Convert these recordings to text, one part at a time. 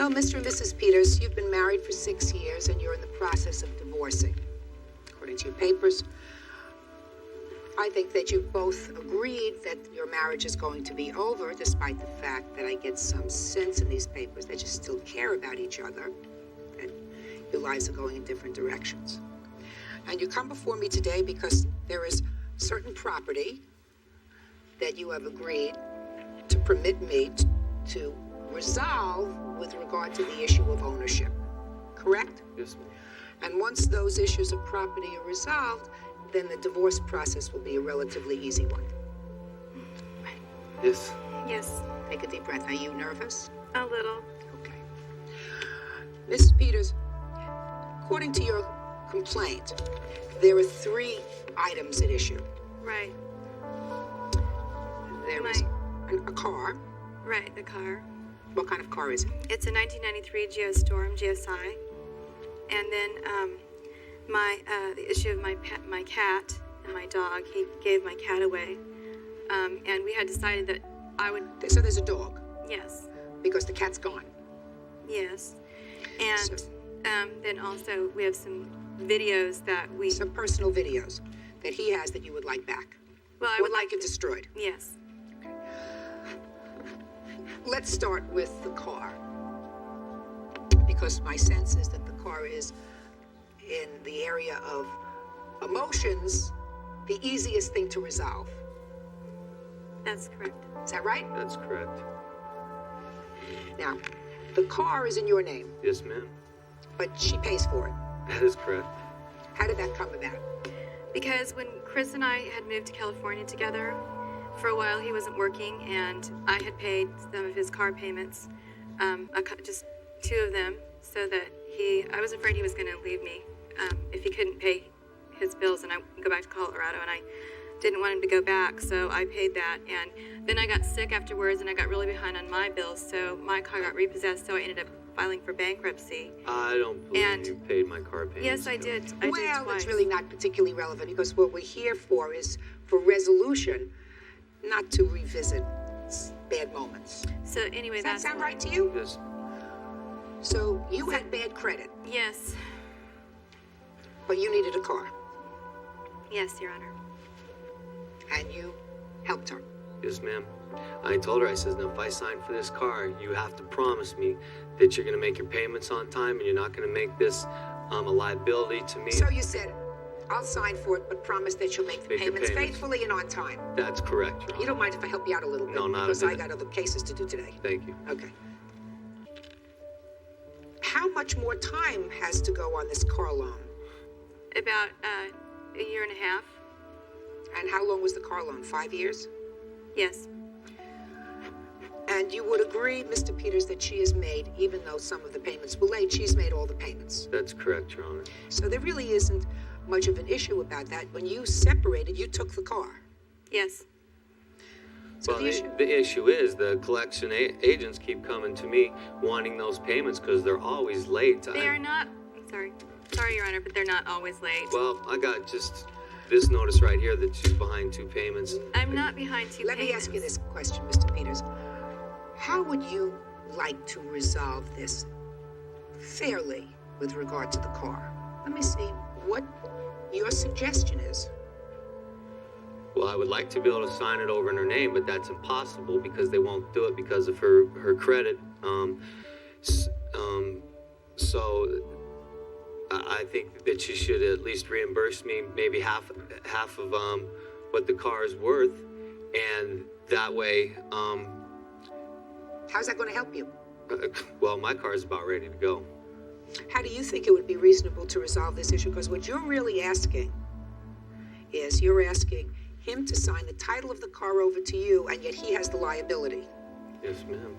Well, Mr. and Mrs. Peters, you've been married for 6 years and you're in the process of divorcing. According to your papers, I think that you've both agreed that your marriage is going to be over, despite the fact that I get some sense in these papers that you still care about each other, and your lives are going in different directions. And you come before me today because there is certain property that you have agreed to permit me to resolve with regard to the issue of ownership. Correct? Yes, ma'am. And once those issues of property are resolved, then the divorce process will be a relatively easy one. Right. Yes. Yes, Take a deep breath. Are you nervous? a little. Okay. Mrs. Peters, according to your complaint, there are 3 items at issue. Right, There is a car. right, the car. What kind of car is it? It's a 1993 Geostorm, GSI. And then the issue of my cat and my dog, he gave my cat away. And we had decided that I would, So there's a dog, yes, because the cat's gone. yes. And So- then also we have some videos that we, Some personal videos that he has that you would like back. well, I Would would like it destroyed. yes. Let's start with the car, because my sense is that the car is, in the area of emotions, the easiest thing to resolve. That's correct. Is that right? That's correct. Now, the car is in your name, Yes, ma'am. but she pays for it. That is correct. How did that come about? Because when Chris and I had moved to California together, for a while he wasn't working, and I had paid some of his car payments, just 2 of them, so that I was afraid he was going to leave me if he couldn't pay his bills and I go back to Colorado, and I didn't want him to go back, so I paid that. And then I got sick afterwards, and I got really behind on my bills, so my car got repossessed, so I ended up filing for bankruptcy. I don't believe And- you paid my car payments. Yes, I did. I did Well, twice. it's really not particularly relevant, because what we're here for is for resolution, not to revisit bad moments. So anyway, Does that that's sound right to you? Yes. So you had bad credit, Yes, but you needed a car, yes, Your Honor. and you helped her. Yes, ma'am. I told her, I says, now if I sign for this car, you have to promise me that you're going to make your payments on time and you're not going to make this a liability to me. So you said, I'll sign for it, but promise that you'll make the Make the payments payments. faithfully and on time. That's correct, Your You Honor. don't mind if I help you out a little bit? No, not a Because I bit. got other cases to do today. Thank you. Okay. How much more time has to go on this car loan? About a year and a half. And how long was the car loan? 5 years? Yes, And you would agree, Mr. Peters, that she has made, even though some of the payments were late, she's made all the payments. That's correct, Your Honor. So there really isn't much of an issue about that. When you separated, you took the car. yes. So Well, the issue... the issue is the collection agents keep coming to me wanting those payments because they're always late. They are not, sorry, Your Honor, but they're not always late. Well, I got just this notice right here that she's behind 2 payments. I'm not behind 2 Let me payments. ask you this question, Mr. Peters. How would you like to resolve this fairly with regard to the car? Let me see what your suggestion is. Well, I would like to be able to sign it over in her name, but that's impossible because they won't do it because of her credit. So I think that she should at least reimburse me maybe half of what the car is worth, and that way, How's that going to help you? well, my car is about ready to go. How do you think it would be reasonable to resolve this issue? Because what you're really asking is you're asking him to sign the title of the car over to you, and yet he has the liability. Yes, ma'am.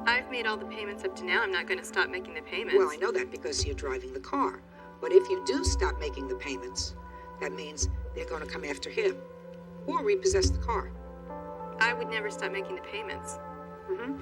I've made all the payments up to now. I'm not going to stop making the payments. Well, I know that because you're driving the car. But if you do stop making the payments, that means they're going to come after him or repossess the car. I would never stop making the payments. Mm-hmm.